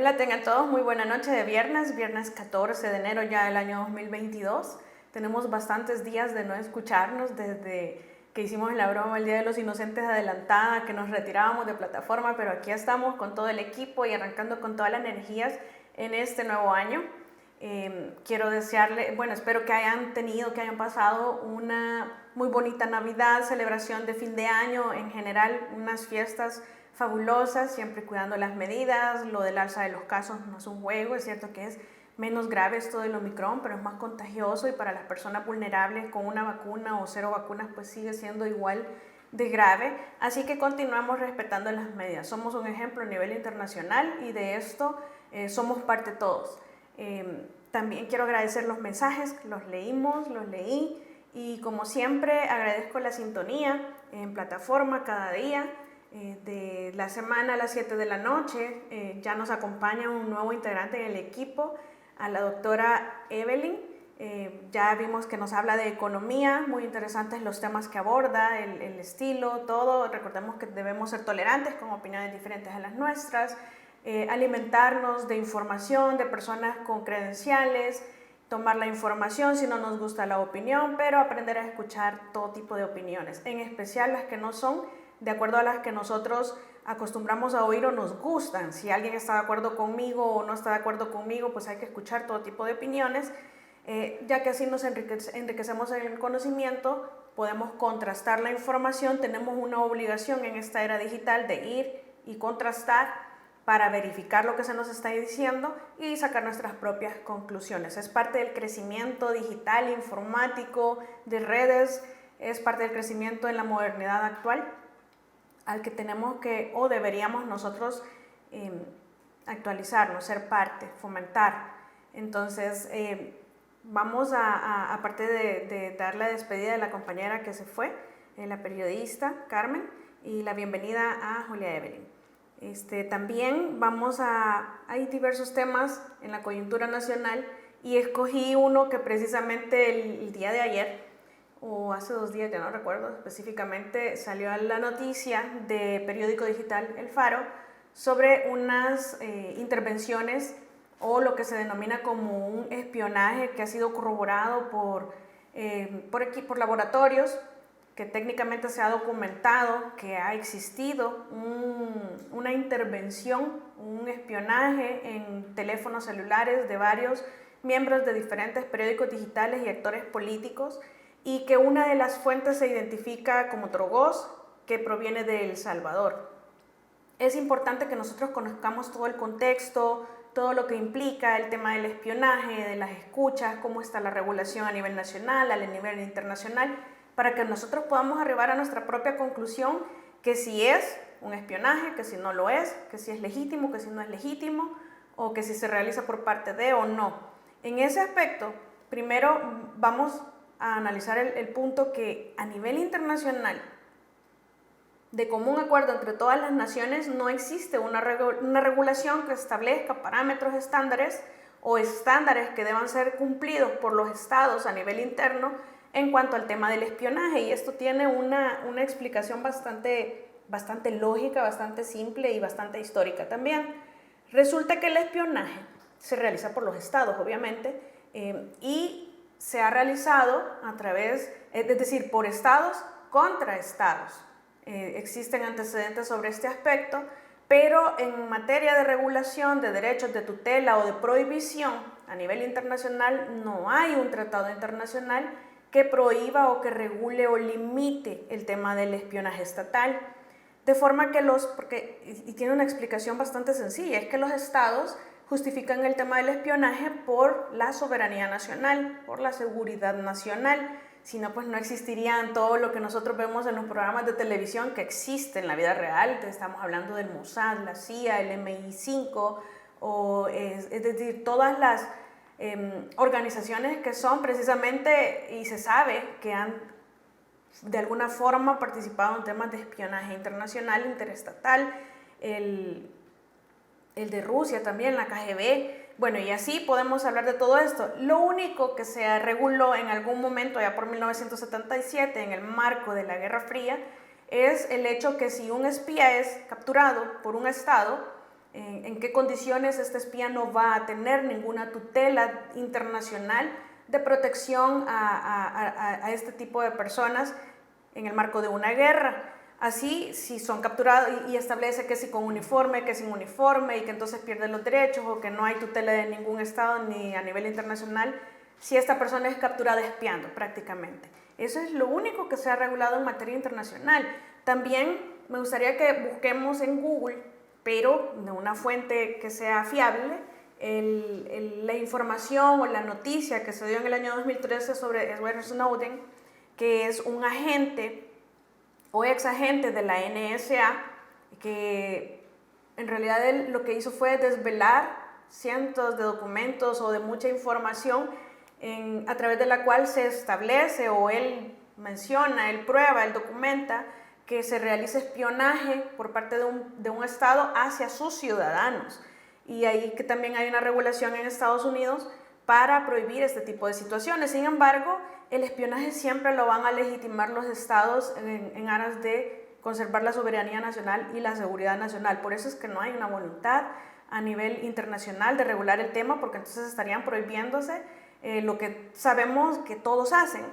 Hola, tengan todos muy buena noche de viernes 14 de enero ya del año 2022. Tenemos bastantes días de no escucharnos desde que hicimos la broma el Día de los Inocentes adelantada, que nos retirábamos de plataforma, pero aquí estamos con todo el equipo y arrancando con todas las energías en este nuevo año. Quiero desearle, espero que hayan pasado una muy bonita Navidad, celebración de fin de año, en general unas fiestas fabulosas, siempre cuidando las medidas. Lo del alza de los casos no es un juego, es cierto que es menos grave esto del Omicron, pero es más contagioso y para las personas vulnerables con una vacuna o cero vacunas pues sigue siendo igual de grave, así que continuamos respetando las medidas. Somos un ejemplo a nivel internacional y de esto somos parte todos. También quiero agradecer los mensajes, los leí y como siempre agradezco la sintonía en plataforma cada día. De la semana a las 7 de la noche ya nos acompaña un nuevo integrante en el equipo, a la doctora Evelyn. Ya vimos que nos habla de economía, muy interesantes los temas que aborda, el estilo, todo. Recordemos que debemos ser tolerantes con opiniones diferentes a las nuestras, alimentarnos de información de personas con credenciales, tomar la información si no nos gusta la opinión, pero aprender a escuchar todo tipo de opiniones, en especial las que no son de acuerdo a las que nosotros acostumbramos a oír o nos gustan. Si alguien está de acuerdo conmigo o no está de acuerdo conmigo, pues hay que escuchar todo tipo de opiniones, ya que así nos enriquecemos en el conocimiento, podemos contrastar la información, tenemos una obligación en esta era digital de ir y contrastar para verificar lo que se nos está diciendo y sacar nuestras propias conclusiones. Es parte del crecimiento digital, informático, de redes, es parte del crecimiento en la modernidad actual, al que tenemos que o deberíamos nosotros actualizarnos, ser parte, fomentar. Entonces, vamos aparte de dar la despedida de la compañera que se fue, la periodista Carmen, y la bienvenida a Julia Evelyn. También hay diversos temas en la coyuntura nacional y escogí uno que precisamente el día de ayer, o hace 2 días, ya no recuerdo específicamente, salió a la noticia de periódico digital El Faro sobre unas intervenciones o lo que se denomina como un espionaje que ha sido corroborado por laboratorios, que técnicamente se ha documentado que ha existido una intervención, un espionaje en teléfonos celulares de varios miembros de diferentes periódicos digitales y actores políticos, y que una de las fuentes se identifica como Trogoz, que proviene de El Salvador. Es importante que nosotros conozcamos todo el contexto, todo lo que implica el tema del espionaje, de las escuchas, cómo está la regulación a nivel nacional, a nivel internacional, para que nosotros podamos arribar a nuestra propia conclusión, que si es un espionaje, que si no lo es, que si es legítimo, que si no es legítimo, o que si se realiza por parte de o no. En ese aspecto, primero vamos a analizar el punto que a nivel internacional, de común acuerdo entre todas las naciones, no existe una regulación que establezca parámetros estándares o estándares que deban ser cumplidos por los estados a nivel interno en cuanto al tema del espionaje, y esto tiene una explicación bastante lógica, bastante simple y bastante histórica también. Resulta que el espionaje se realiza por los estados, obviamente, y se ha realizado a través, es decir, por estados contra estados. Existen antecedentes sobre este aspecto, pero en materia de regulación de derechos de tutela o de prohibición a nivel internacional no hay un tratado internacional que prohíba o que regule o limite el tema del espionaje estatal. De forma que y tiene una explicación bastante sencilla, es que los estados justifican el tema del espionaje por la soberanía nacional, por la seguridad nacional. Si no, pues no existirían todo lo que nosotros vemos en los programas de televisión que existen en la vida real. Estamos hablando del Mossad, la CIA, el MI5, es decir, todas las organizaciones que son precisamente, y se sabe que han de alguna forma participado en temas de espionaje internacional, interestatal, el de Rusia también, la KGB, bueno, y así podemos hablar de todo esto. Lo único que se reguló en algún momento, ya por 1977, en el marco de la Guerra Fría, es el hecho que si un espía es capturado por un Estado, en qué condiciones este espía no va a tener ninguna tutela internacional de protección a este tipo de personas en el marco de una guerra. Así, si son capturados y establece que si con uniforme, que sin uniforme y que entonces pierden los derechos o que no hay tutela de ningún estado ni a nivel internacional, si esta persona es capturada espiando prácticamente. Eso es lo único que se ha regulado en materia internacional. También me gustaría que busquemos en Google, pero de una fuente que sea fiable, la información o la noticia que se dio en el año 2013 sobre Edward Snowden, que es un agente o ex agente de la NSA, que en realidad él lo que hizo fue desvelar cientos de documentos o de mucha información a través de la cual se establece o él menciona, él prueba, él documenta que se realiza espionaje por parte de un Estado hacia sus ciudadanos. Y ahí que también hay una regulación en Estados Unidos para prohibir este tipo de situaciones. Sin embargo, el espionaje siempre lo van a legitimar los estados en aras de conservar la soberanía nacional y la seguridad nacional. Por eso es que no hay una voluntad a nivel internacional de regular el tema, porque entonces estarían prohibiéndose lo que sabemos que todos hacen.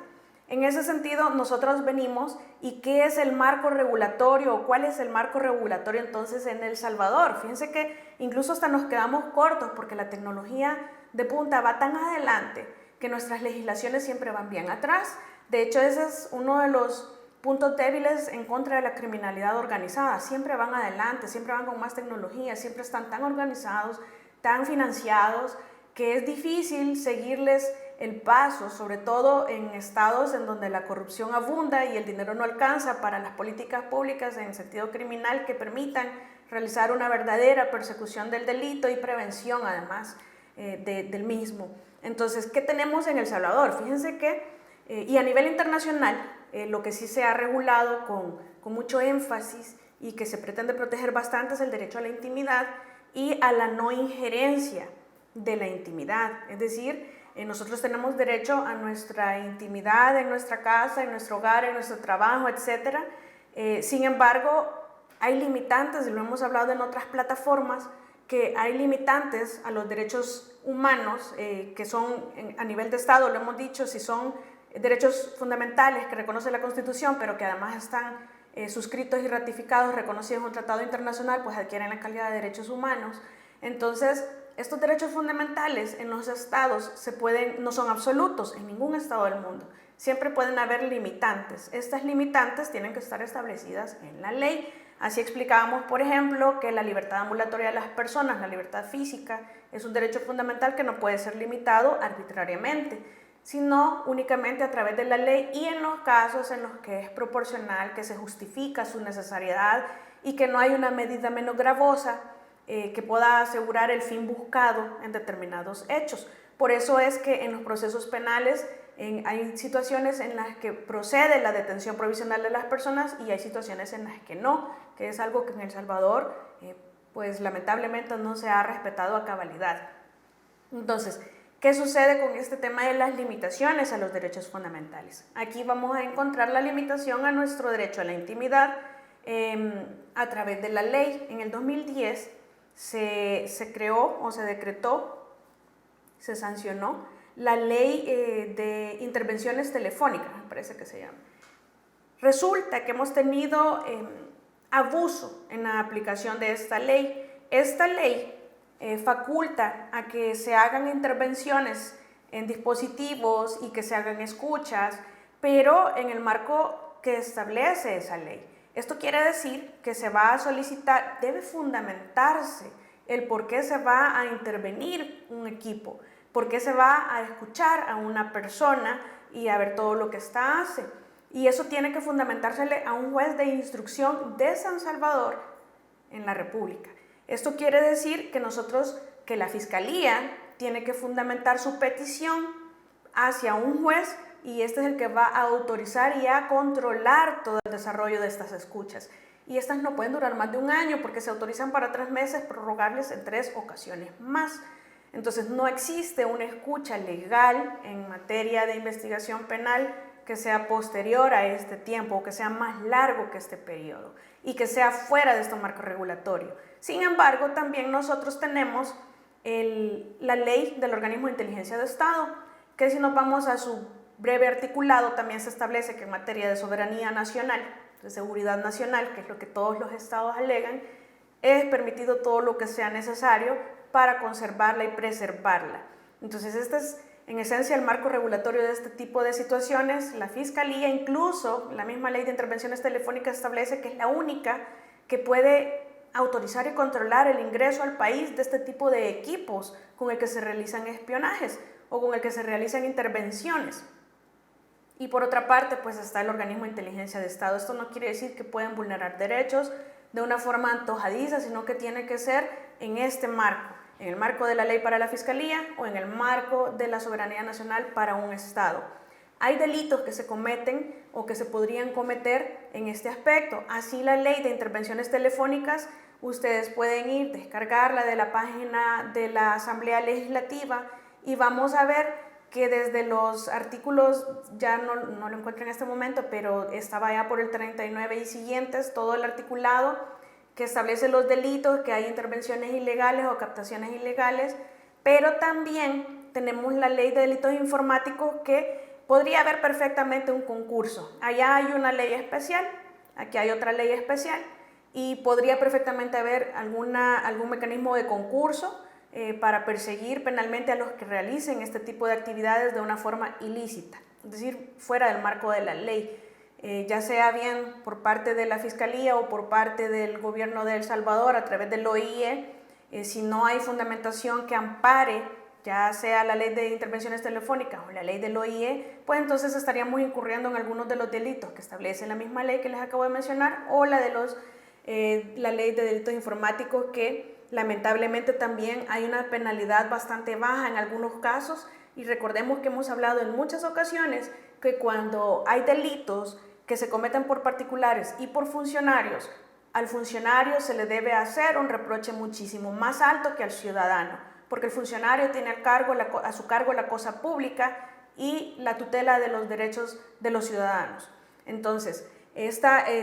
En ese sentido, nosotros venimos y ¿qué es el marco regulatorio o cuál es el marco regulatorio entonces en El Salvador? Fíjense que incluso hasta nos quedamos cortos porque la tecnología de punta va tan adelante que nuestras legislaciones siempre van bien atrás. De hecho, ese es uno de los puntos débiles en contra de la criminalidad organizada. Siempre van adelante, siempre van con más tecnología, siempre están tan organizados, tan financiados, que es difícil seguirles el paso, sobre todo en estados en donde la corrupción abunda y el dinero no alcanza para las políticas públicas en sentido criminal que permitan realizar una verdadera persecución del delito y prevención además del mismo. Entonces, ¿qué tenemos en El Salvador? Fíjense que, y a nivel internacional, lo que sí se ha regulado con mucho énfasis y que se pretende proteger bastante es el derecho a la intimidad y a la no injerencia de la intimidad. Es decir, nosotros tenemos derecho a nuestra intimidad en nuestra casa, en nuestro hogar, en nuestro trabajo, etc. Sin embargo, hay limitantes, y lo hemos hablado en otras plataformas, que hay limitantes a los derechos humanos que son a nivel de Estado, lo hemos dicho, si son derechos fundamentales que reconoce la Constitución, pero que además están suscritos y ratificados, reconocidos en un tratado internacional, pues adquieren la calidad de derechos humanos. Entonces, estos derechos fundamentales en los estados no son absolutos en ningún estado del mundo. Siempre pueden haber limitantes. Estas limitantes tienen que estar establecidas en la ley. Así explicábamos, por ejemplo, que la libertad ambulatoria de las personas, la libertad física, es un derecho fundamental que no puede ser limitado arbitrariamente, sino únicamente a través de la ley y en los casos en los que es proporcional, que se justifica su necesariedad y que no hay una medida menos gravosa que pueda asegurar el fin buscado en determinados hechos. Por eso es que en los procesos penales hay situaciones en las que procede la detención provisional de las personas y hay situaciones en las que no, que es algo que en El Salvador pues lamentablemente no se ha respetado a cabalidad. Entonces, ¿qué sucede con este tema de las limitaciones a los derechos fundamentales? Aquí vamos a encontrar la limitación a nuestro derecho a la intimidad a través de la ley. En el 2010 se creó o se decretó, se sancionó la ley de intervenciones telefónicas, me parece que se llama. Resulta que hemos tenido abuso en la aplicación de esta ley. Esta ley faculta a que se hagan intervenciones en dispositivos y que se hagan escuchas, pero en el marco que establece esa ley. Esto quiere decir que se va a solicitar, debe fundamentarse el por qué se va a intervenir un equipo, por qué se va a escuchar a una persona y a ver todo lo que ésta hace. Y eso tiene que fundamentársele a un juez de instrucción de San Salvador en la República. Esto quiere decir que la Fiscalía tiene que fundamentar su petición hacia un juez y este es el que va a autorizar y a controlar todo el desarrollo de estas escuchas. Y estas no pueden durar más de un año porque se autorizan para 3 meses, prorrogables en 3 ocasiones más. Entonces no existe una escucha legal en materia de investigación penal que sea posterior a este tiempo o que sea más largo que este periodo y que sea fuera de este marco regulatorio. Sin embargo, también nosotros tenemos la ley del organismo de inteligencia de Estado, que si nos vamos a su breve articulado, también se establece que en materia de soberanía nacional, de seguridad nacional, que es lo que todos los estados alegan, es permitido todo lo que sea necesario para conservarla y preservarla. Entonces, este es en esencia el marco regulatorio de este tipo de situaciones. La Fiscalía, incluso la misma ley de intervenciones telefónicas, establece que es la única que puede autorizar y controlar el ingreso al país de este tipo de equipos con el que se realizan espionajes o con el que se realizan intervenciones. Y por otra parte, pues está el organismo de inteligencia de Estado. Esto no quiere decir que puedan vulnerar derechos de una forma antojadiza, sino que tiene que ser en este marco, en el marco de la ley para la Fiscalía o en el marco de la soberanía nacional para un Estado. Hay delitos que se cometen o que se podrían cometer en este aspecto. Así la ley de intervenciones telefónicas, ustedes pueden ir, descargarla de la página de la Asamblea Legislativa y vamos a ver que desde los artículos, ya no lo encuentro en este momento, pero estaba ya por el 39 y siguientes, todo el articulado que establece los delitos, que hay intervenciones ilegales o captaciones ilegales, pero también tenemos la ley de delitos informáticos que podría haber perfectamente un concurso. Allá hay una ley especial, aquí hay otra ley especial y podría perfectamente haber algún mecanismo de concurso para perseguir penalmente a los que realicen este tipo de actividades de una forma ilícita, es decir, fuera del marco de la ley. Ya sea bien por parte de la Fiscalía o por parte del gobierno de El Salvador a través del OIE, si no hay fundamentación que ampare, ya sea la ley de intervenciones telefónicas o la ley del OIE, pues entonces estaríamos incurriendo en algunos de los delitos que establece la misma ley que les acabo de mencionar o la ley de delitos informáticos, que lamentablemente también hay una penalidad bastante baja en algunos casos. Y recordemos que hemos hablado en muchas ocasiones que cuando hay delitos que se cometen por particulares y por funcionarios, al funcionario se le debe hacer un reproche muchísimo más alto que al ciudadano, porque el funcionario tiene a su cargo la cosa pública y la tutela de los derechos de los ciudadanos. Entonces,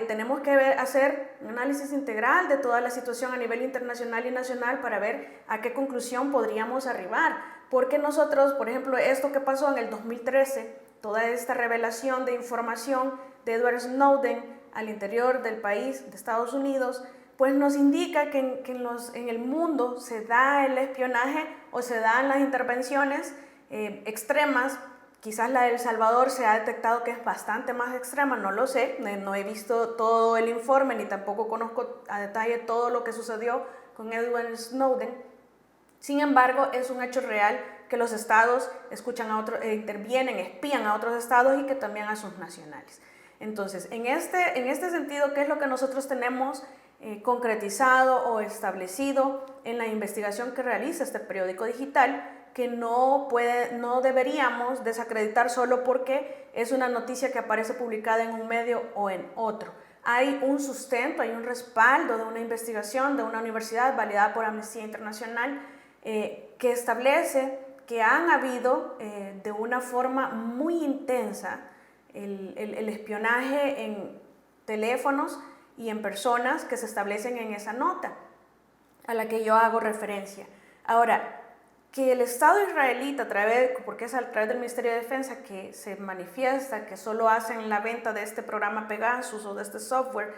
tenemos que hacer un análisis integral de toda la situación a nivel internacional y nacional para ver a qué conclusión podríamos arribar. Porque nosotros, por ejemplo, esto que pasó en el 2013, toda esta revelación de información de Edward Snowden al interior del país, de Estados Unidos, pues nos indica que en el mundo se da el espionaje o se dan las intervenciones extremas. Quizás la de El Salvador se ha detectado que es bastante más extrema, no lo sé, no he visto todo el informe ni tampoco conozco a detalle todo lo que sucedió con Edward Snowden. Sin embargo, es un hecho real que los estados intervienen, espían a otros estados y que también a sus nacionales. Entonces, en este sentido, ¿qué es lo que nosotros tenemos concretizado o establecido en la investigación que realiza este periódico digital? Que no deberíamos desacreditar solo porque es una noticia que aparece publicada en un medio o en otro. Hay un sustento, hay un respaldo de una investigación de una universidad validada por Amnistía Internacional que establece que han habido de una forma muy intensa el espionaje en teléfonos y en personas que se establecen en esa nota a la que yo hago referencia. Ahora, que el Estado israelita, porque es a través del Ministerio de Defensa que se manifiesta, que solo hacen la venta de este programa Pegasus o de este software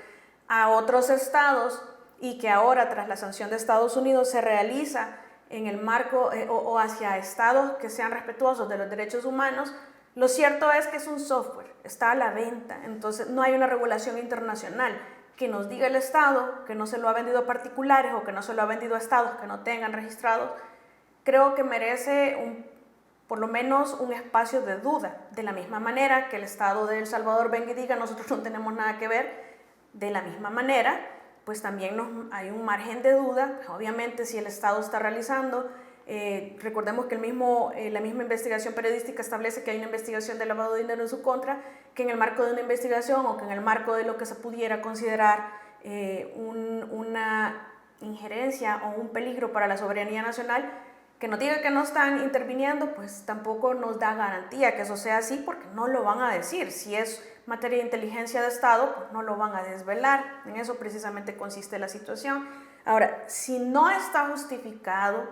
a otros estados y que ahora tras la sanción de Estados Unidos se realiza en el marco o hacia estados que sean respetuosos de los derechos humanos, lo cierto es que es un software, está a la venta, entonces no hay una regulación internacional que nos diga el Estado que no se lo ha vendido a particulares o que no se lo ha vendido a estados que no tengan registrados. Creo que merece por lo menos un espacio de duda, de la misma manera que el Estado de El Salvador venga y diga nosotros no tenemos nada que ver, de la misma manera, pues también hay un margen de duda. Obviamente si el Estado está realizando, recordemos que la misma investigación periodística establece que hay una investigación de lavado de dinero en su contra, que en el marco de una investigación o que en el marco de lo que se pudiera considerar una injerencia o un peligro para la soberanía nacional, Que nos diga que no están interviniendo, pues tampoco nos da garantía que eso sea así, porque no lo van a decir. Si es materia de inteligencia de Estado, pues no lo van a desvelar. En eso precisamente consiste la situación. Ahora, si no está justificado,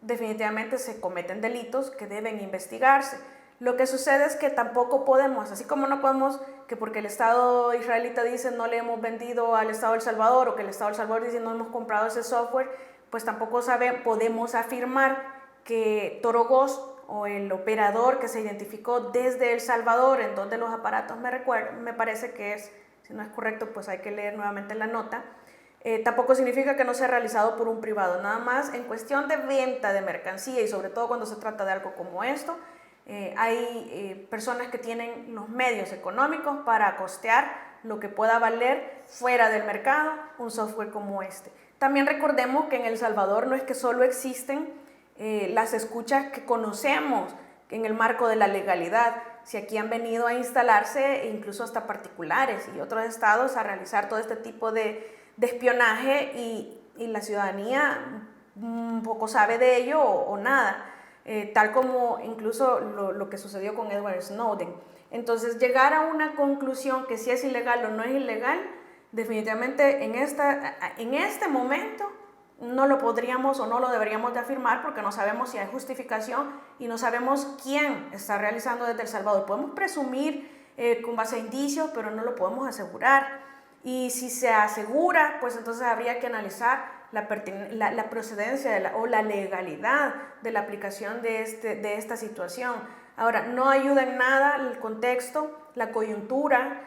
definitivamente se cometen delitos que deben investigarse. Lo que sucede es que tampoco podemos, así como no podemos, que porque el Estado israelita dice no le hemos vendido al Estado de El Salvador, o que el Estado de El Salvador dice no hemos comprado ese software, pues tampoco podemos afirmar que Toro Ghost, o el operador que se identificó desde El Salvador, en donde los aparatos me parece que es, si no es correcto, pues hay que leer nuevamente la nota, tampoco significa que no sea realizado por un privado. Nada más en cuestión de venta de mercancía, y sobre todo cuando se trata de algo como esto, hay personas que tienen los medios económicos para costear lo que pueda valer fuera del mercado un software como este. También recordemos que en El Salvador no es que solo existen las escuchas que conocemos en el marco de la legalidad. Si aquí han venido a instalarse incluso hasta particulares y otros estados a realizar todo este tipo de espionaje, y la ciudadanía poco sabe de ello o nada, tal como incluso lo que sucedió con Edward Snowden. Entonces, llegar a una conclusión que si es ilegal o no es ilegal, definitivamente en este momento no lo podríamos o no lo deberíamos de afirmar, porque no sabemos si hay justificación y no sabemos quién está realizando desde El Salvador. Podemos presumir con base a indicios, pero no lo podemos asegurar. Y si se asegura, pues entonces habría que analizar la procedencia o la legalidad de la aplicación de esta situación. Ahora, no ayuda en nada el contexto, la coyuntura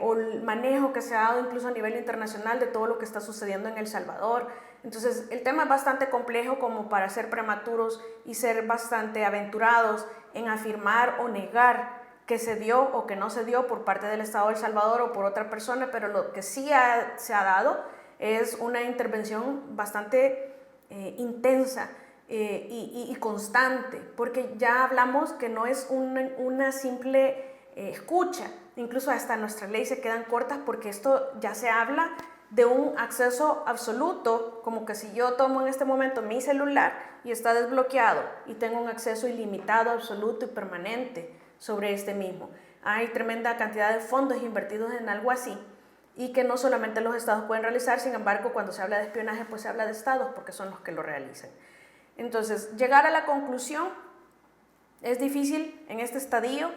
o el manejo que se ha dado incluso a nivel internacional de todo lo que está sucediendo en El Salvador. Entonces, el tema es bastante complejo como para ser prematuros y ser bastante aventurados en afirmar o negar que se dio o que no se dio por parte del Estado de El Salvador o por otra persona, pero lo que sí se ha dado es una intervención bastante intensa y constante, porque ya hablamos que no es una simple escucha, incluso hasta nuestra ley se quedan cortas, porque esto ya se habla de un acceso absoluto, como que si yo tomo en este momento mi celular y está desbloqueado y tengo un acceso ilimitado, absoluto y permanente sobre este mismo. Hay tremenda cantidad de fondos invertidos en algo así, y que no solamente los estados pueden realizar. Sin embargo, cuando se habla de espionaje, pues se habla de estados, porque son los que lo realizan. Entonces, llegar a la conclusión es difícil en este estadio.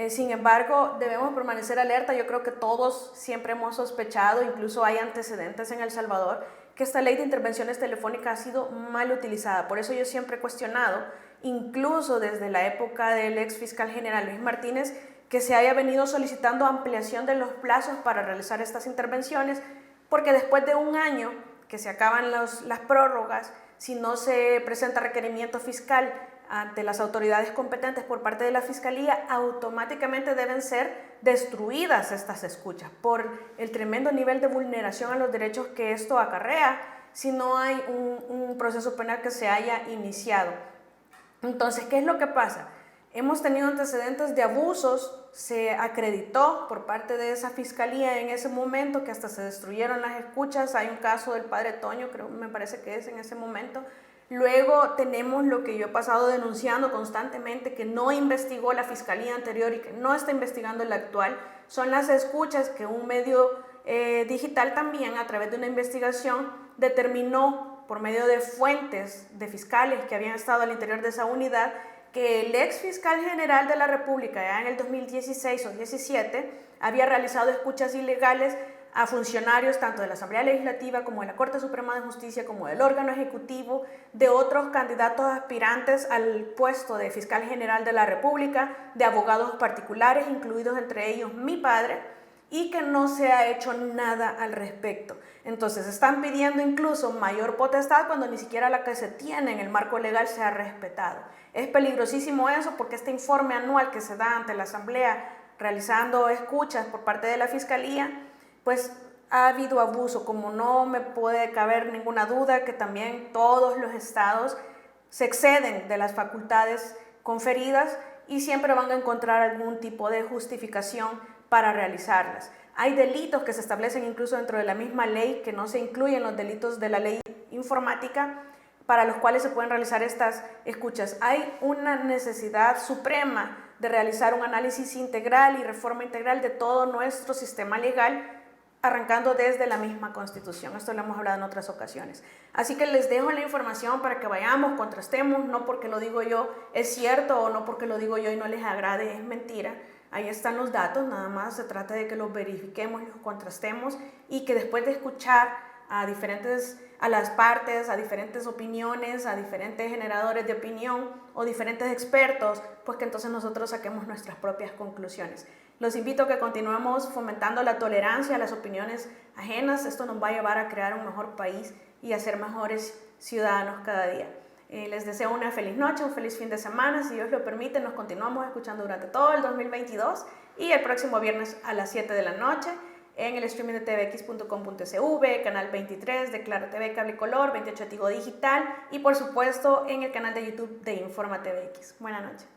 Sin embargo, debemos permanecer alerta. Yo creo que todos siempre hemos sospechado, incluso hay antecedentes en El Salvador, que esta ley de intervenciones telefónicas ha sido mal utilizada. Por eso yo siempre he cuestionado, incluso desde la época del ex fiscal general Luis Martínez, que se haya venido solicitando ampliación de los plazos para realizar estas intervenciones, porque después de un año que se acaban las prórrogas, si no se presenta requerimiento fiscal ante las autoridades competentes por parte de la Fiscalía, automáticamente deben ser destruidas estas escuchas por el tremendo nivel de vulneración a los derechos que esto acarrea si no hay un proceso penal que se haya iniciado. Entonces, ¿qué es lo que pasa? Hemos tenido antecedentes de abusos, se acreditó por parte de esa fiscalía en ese momento que hasta se destruyeron las escuchas. Hay un caso del padre Toño, me parece que es en ese momento. Luego tenemos lo que yo he pasado denunciando constantemente, que no investigó la fiscalía anterior y que no está investigando la actual, son las escuchas que un medio digital también, a través de una investigación, determinó por medio de fuentes de fiscales que habían estado al interior de esa unidad, que el ex fiscal general de la República, ya en el 2016 o 2017, había realizado escuchas ilegales a funcionarios tanto de la Asamblea Legislativa como de la Corte Suprema de Justicia, como del órgano ejecutivo, de otros candidatos aspirantes al puesto de fiscal general de la República, de abogados particulares, incluidos entre ellos mi padre, y que no se ha hecho nada al respecto. Entonces están pidiendo incluso mayor potestad cuando ni siquiera la que se tiene en el marco legal se ha respetado. Es peligrosísimo eso, porque este informe anual que se da ante la Asamblea realizando escuchas por parte de la Fiscalía, pues ha habido abuso, como no me puede caber ninguna duda que también todos los estados se exceden de las facultades conferidas y siempre van a encontrar algún tipo de justificación para realizarlas. Hay delitos que se establecen incluso dentro de la misma ley que no se incluyen los delitos de la ley informática, para los cuales se pueden realizar estas escuchas. Hay una necesidad suprema de realizar un análisis integral y reforma integral de todo nuestro sistema legal, arrancando desde la misma Constitución. Esto lo hemos hablado en otras ocasiones. Así que les dejo la información para que vayamos, contrastemos, no porque lo digo yo es cierto o no porque lo digo yo y no les agrade es mentira. Ahí están los datos, nada más se trata de que los verifiquemos, los contrastemos y que después de escuchar a las partes, a diferentes opiniones, a diferentes generadores de opinión o diferentes expertos, pues que entonces nosotros saquemos nuestras propias conclusiones. Los invito a que continuemos fomentando la tolerancia a las opiniones ajenas. Esto nos va a llevar a crear un mejor país y a ser mejores ciudadanos cada día. Les deseo una feliz noche, un feliz fin de semana. Si Dios lo permite, nos continuamos escuchando durante todo el 2022 y el próximo viernes a las 7 de la noche en el streaming de tvx.com.sv, canal 23 de Claro TV Cable Color, 28 Tigo Digital y por supuesto en el canal de YouTube de Informa TVX. Buenas noches.